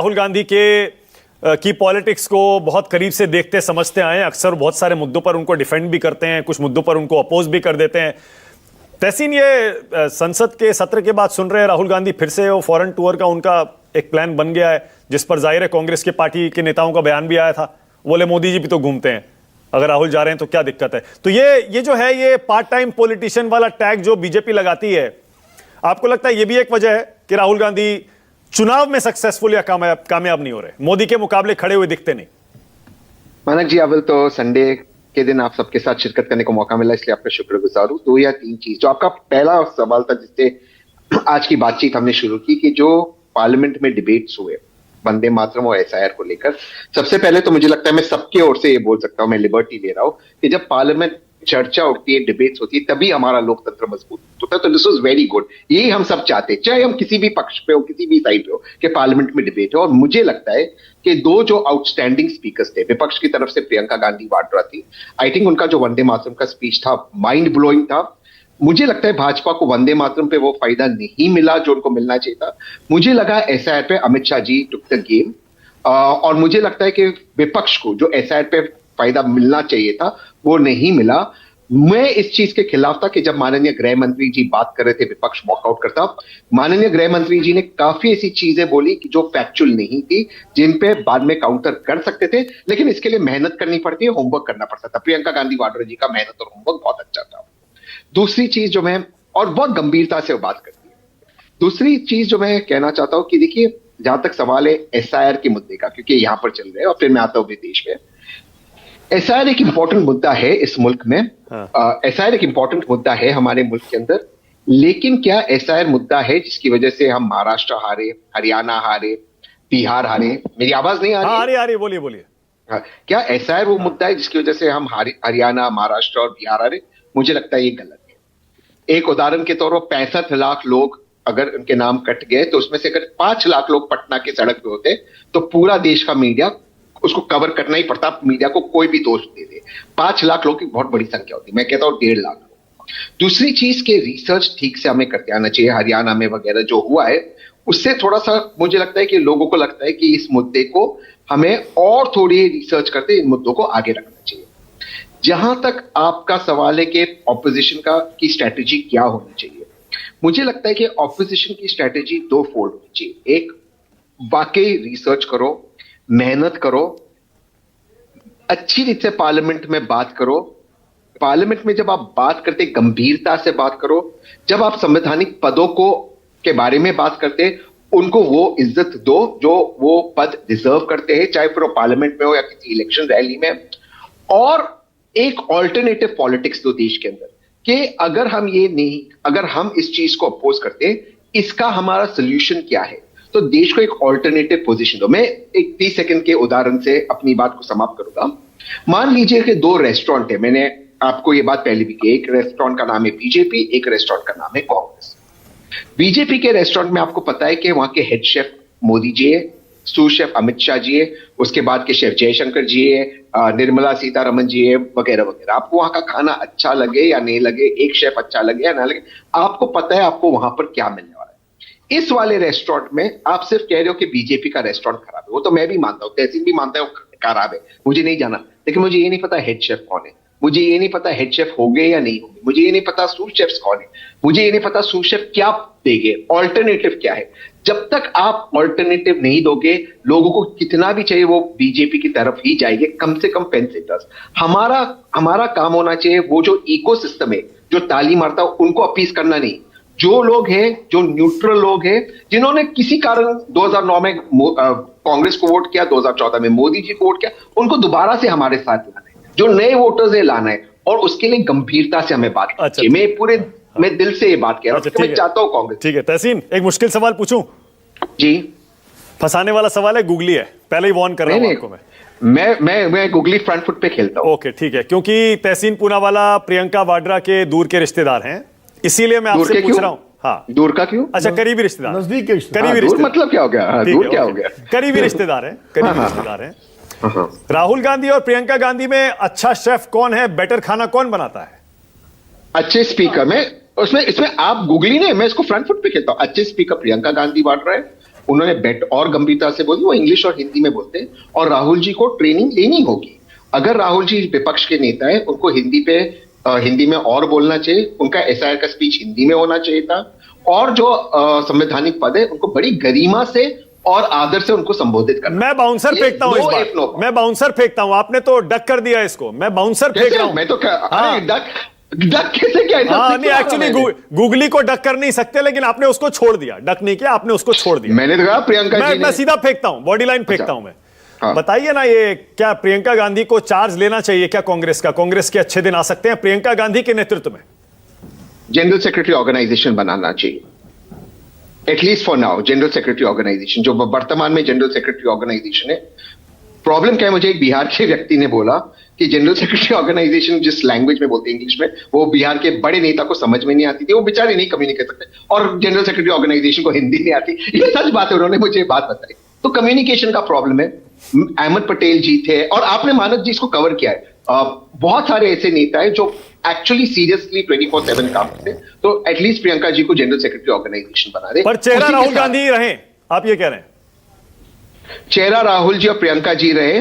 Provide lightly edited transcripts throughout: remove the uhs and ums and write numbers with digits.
राहुल गांधी की पॉलिटिक्स को बहुत करीब से देखते समझते आए हैं। अक्सर बहुत सारे मुद्दों पर उनको डिफेंड भी करते हैं, कुछ मुद्दों पर उनको अपोज भी कर देते हैं। तहसीन, ये संसद के सत्र के बाद सुन रहे हैं राहुल गांधी फिर से वो फॉरेन टूर का उनका एक प्लान बन गया है, जिस पर जाहिर है कांग्रेस के पार्टी के नेताओं का बयान भी आया था। बोले मोदी जी भी तो घूमते हैं, अगर राहुल जा रहे हैं तो क्या दिक्कत है। तो ये जो है, ये पार्ट टाइम पॉलिटिशियन वाला टैग जो बीजेपी लगाती है, आपको लगता है ये भी एक वजह है कि राहुल गांधी चुनाव में सक्सेसफुल या कामयाब नहीं हो रहे, मोदी के मुकाबले खड़े हुए दिखते नहीं? मानक जी, अव्वल तो संडे के दिन आप सबके साथ शिरकत करने को मौका मिला, इसलिए आपका शुक्रगुजार हूं। 2 या 3 चीज, जो आपका पहला सवाल था जिससे आज की बातचीत हमने शुरू की, कि जो पार्लियामेंट में डिबेट्स हुए वंदे मातरम और एसआईआर को लेकर, सबसे पहले तो मुझे लगता है मैं सबके ओर से ये बोल सकता हूं, मैं लिबर्टी ले रहा हूं कि जब पार्लियामेंट चर्चा होती है, डिबेट्स होती है, तभी हमारा लोकतंत्र मजबूत होता है। तो दिस वाज वेरी गुड, यही हम सब चाहते हैं, चाहे हम किसी भी पक्ष पे हो, किसी भी साइड पे हो, कि पार्लियामेंट में डिबेट हो। और मुझे लगता है कि 2 जो आउटस्टैंडिंग स्पीकर्स थे, विपक्ष की तरफ से प्रियंका गांधी वाड्रा थी, आई थिंक उनका जो वंदे मातरम का स्पीच था माइंड ब्लोइंग था। मुझे लगता है भाजपा को वंदे मातरम पे वो फायदा नहीं मिला जो उनको मिलना चाहिए था। मुझे लगा एसआईआर पे Amit Shah ji took the game, और मुझे लगता है कि विपक्ष को जो एसआईआर पे फायदा मिलना चाहिए था वो नहीं मिला। मैं इस चीज के खिलाफ था कि जब माननीय गृह मंत्री जी बात कर रहे थे, विपक्ष वॉकआउट करता। माननीय गृह मंत्री जी ने काफी ऐसी चीजें बोली कि जो फैक्चुअल नहीं थी, जिन पे बाद में काउंटर कर सकते थे, लेकिन इसके लिए मेहनत करनी पड़ती है, होमवर्क करना पड़ता था। प्रियंका गांधी वाड्रा जी का मेहनत और होमवर्क बहुत अच्छा था। दूसरी चीज जो मैं, और बहुत गंभीरता से वो बात करती है, दूसरी चीज जो मैं कहना चाहता हूं कि देखिए, जहां तक सवाल है एसआईआर के मुद्दे का, क्योंकि यहां पर चल रहे हैं और फिर मैं आता हूं विदेश में। एसआईआर एक इंपॉर्टेंट मुद्दा है इस मुल्क में। एसआईआर एक इंपॉर्टेंट मुद्दा है हमारे मुल्क के अंदर, लेकिन क्या एसआईआर मुद्दा है जिसकी वजह से हम महाराष्ट्र हारे, हरियाणा हारे, बिहार हारे? मेरी आवाज नहीं आ रही? आ रही, बोलिए। क्या एसआईआर वो मुद्दा है जिसकी वजह से हम हरियाणा, महाराष्ट्र और बिहार हारे? मुझे लगता है ये गलत है। एक उदाहरण के तौर पर 65 लाख लोग अगर उनके नाम कट गए, तो उसमें से अगर 5 लाख लोग पटना के सड़क पे होते, तो पूरा देश का मीडिया उसको कवर करना ही पड़ता। मीडिया को कोई भी दोष दे दे, 5 लाख लोग की बहुत बड़ी संख्या होती है। मैं कहता हूं 1.5 लाख लोग। दूसरी चीज के रिसर्च ठीक से हमें करते आना चाहिए। हरियाणा में वगैरह जो हुआ है, उससे थोड़ा सा मुझे लगता है कि लोगों को लगता है कि इस मुद्दे को हमें और थोड़ी रिसर्च करते इन मुद्दों को आगे रखना चाहिए। जहां तक आपका सवाल है कि ऑपोजिशन की स्ट्रैटेजी क्या होनी चाहिए, मुझे लगता है कि ऑपोजिशन की स्ट्रैटेजी 2 फोल्ड होनी चाहिए। एक, वाकई रिसर्च करो, मेहनत करो, अच्छी रीत से पार्लियामेंट में बात करो। पार्लियामेंट में जब आप बात करते, गंभीरता से बात करो। जब आप संवैधानिक पदों के बारे में बात करते, उनको वो इज्जत दो जो वो पद डिजर्व करते हैं, चाहे फिर वो पार्लियामेंट में हो या किसी इलेक्शन रैली में। और एक ऑल्टरनेटिव पॉलिटिक्स दो देश के अंदर, कि अगर हम इस चीज को अपोज करते, इसका हमारा सोल्यूशन क्या है, तो देश को एक ऑल्टरनेटिव पोजीशन दो। मैं एक 30 सेकंड के उदाहरण से अपनी बात को समाप्त करूंगा। मान लीजिए कि 2 रेस्टोरेंट है, मैंने आपको ये बात पहले भी की। एक रेस्टोरेंट का नाम है बीजेपी, एक रेस्टोरेंट का नाम है कांग्रेस। बीजेपी के रेस्टोरेंट में आपको पता है कि वहां के हेड शेफ मोदी जी है, सूर शेफ अमित शाह जी है, उसके बाद के शेफ जयशंकर जी है, निर्मला सीतारमन जी है, वगैरह वगैरह। आपको वहां का खाना अच्छा लगे या नहीं लगे, एक शेफ अच्छा लगे या ना लगे, आपको पता है आपको वहां पर क्या मिलने वाला है। इस वाले रेस्टोरेंट में आप सिर्फ कह रहे हो कि बीजेपी का रेस्टोरेंट खराब है। वो तो मैं भी मानता हूं, तहसीन भी मानता है वो खराब है, मुझे नहीं जाना। लेकिन मुझे ये नहीं पता हेड शेफ कौन है, मुझे ये नहीं पता हेड शेफ हो गए या नहीं होंगे, मुझे ये नहीं पता सूर शेफ्स कौन है, मुझे ये नहीं पता सूर शेफ क्या देंगे, ऑल्टरनेटिव क्या है। जब तक आप ऑल्टरनेटिव नहीं दोगे, लोगों को कितना भी चाहिए वो बीजेपी की तरफ ही जाएंगे, कम से कम पेंसिटर्स। हमारा काम होना चाहिए, वो जो इकोसिस्टम है, जो ताली मारता है, उनको अपील करना नहीं। जो लोग हैं, जो न्यूट्रल लोग हैं, जिन्होंने किसी कारण 2009 में कांग्रेस को वोट किया, 2014 में मोदी जी को वोट किया, उनको दोबारा से हमारे साथ लाना है। जो नए वोटर्स है लाना है, और उसके लिए गंभीरता से हमें बात करनी चाहिए। मैं दिल से ये बात कह रहा हूं, मैं चाहता हूं कांग्रेस। ठीक है तहसीन, एक मुश्किल सवाल पूछूं जी? फंसाने वाला सवाल है, गूगली है, पहले ही वार्न कर रहा हूं आपको। मैं गूगली फ्रंट फुट पे खेलता हूं। ओके ठीक है, क्योंकि तहसीन पूनावाला प्रियंका वाड्रा के दूर के रिश्तेदार हैं, इसीलिए मैं आपसे पूछ रहा हूं। हाँ, दूर का क्यों? अच्छा, करीबी रिश्तेदार, नजदीक के रिश्तेदार। करीबी रिश्तेदार मतलब क्या हो गया? दूर क्या हो गया? करीबी रिश्तेदार है, करीबी रिश्तेदार है। राहुल गांधी और प्रियंका गांधी में अच्छा शेफ कौन है, बेटर खाना कौन बनाता है? अच्छे स्पीकर में, इसमें आप गूगली नहीं, मैं इसको फ्रंट फुट पे खेलता हूं। अच्छे स्पीकर प्रियंका गांधी वाड्रा है, उन्होंने बेट और गंभीरता से बोली, वो इंग्लिश और हिंदी में बोलते हैं, और राहुल जी को ट्रेनिंग लेनी होगी। अगर राहुल जी विपक्ष के नेता है, उनको हिंदी में और बोलना चाहिए, उनका एसआईआर का स्पीच हिंदी में होना चाहिए था, और जो संवैधानिक पद है उनको बड़ी गरिमा से और आदर से उनको संबोधित करना। मैं बाउंसर फेंकता हूं इस बार, मैं बाउंसर फेंकता हूं, आपने तो डक कर दिया इसको, मैं बाउंसर फेंक रहा हूं। मैं तो अरे डक कैसे, क्या हाँ नहीं, एक्चुअली गूगली को डक कर नहीं सकते, लेकिन आपने उसको छोड़ दिया, डक नहीं किया, आपने उसको छोड़ दिया। मैंने तो कहा प्रियंका जी मैं सीधा फेंकता हूं, बॉडी लाइन फेंकता हूं मैं। हाँ। बताइए ना, ये क्या प्रियंका गांधी को चार्ज लेना चाहिए क्या कांग्रेस का? कांग्रेस के अच्छे दिन आ सकते हैं प्रियंका गांधी के नेतृत्व में? जनरल सेक्रेटरी ऑर्गेनाइजेशन बनाना चाहिए, at least for now. General secretary organisation, जो वर्तमान में जनरल सेक्रेटरी ऑर्गेनाइजेशन है। प्रॉब्लम क्या है, मुझे एक बिहार के व्यक्ति ने बोला कि जनरल सेक्रेटरी ऑर्गेनाइजेशन जिस लैंग्वेज में बोलते हैं इंग्लिश में, वो बिहार के बड़े नेता को समझ में नहीं आती थी, वो बेचारे नहीं कम्युनिकेट करते, और जनरल सेक्रेटरी ऑर्गेनाइजेशन को हिंदी नहीं आती। ये सच बात है, उन्होंने मुझे बात बताई। तो कम्युनिकेशन का प्रॉब्लम है। अहमद पटेल जी थे, और आपने मानक जी इसको कवर किया है। बहुत सारे ऐसे नेता है जो एक्चुअली सीरियसली 24/7 काम करते हैं। तो एटलीस्ट प्रियंका जी को जनरल सेक्रेटरी ऑर्गेनाइजेशन बना दे। पर चेहरा राहुल गांधी ही रहे, आप ये कह रहे हैं? चेहरा राहुल जी और प्रियंका जी रहे,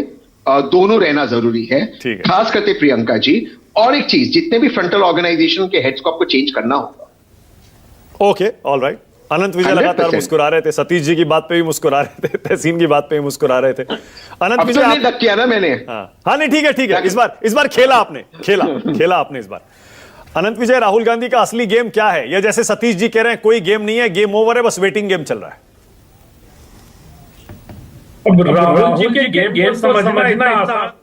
दोनों रहना जरूरी है, खास करके प्रियंका जी। और एक चीज, जितने भी फ्रंटल ऑर्गेनाइजेशन के हेड्स को आपको चेंज करना होगा। Okay, all right. Anant Vijay लगातार मुस्कुरा रहे थे, सतीश जी की बात पे भी मुस्कुरा रहे थे, तहसीन की बात पे भी मुस्कुरा रहे थे। अनंत विजय नहीं डक किया ना मैंने। हाँ नहीं, ठीक है, इस बार खेला आपने, खेला आपने इस बार। अनंत विजय, राहुल गांधी का असली गेम क्या है? या जैसे सतीश जी कह रहे हैं कोई गेम नहीं है, गेम ओवर है, बस वेटिंग गेम चल रहा है। अब राहुल जी के गेम समझना इतना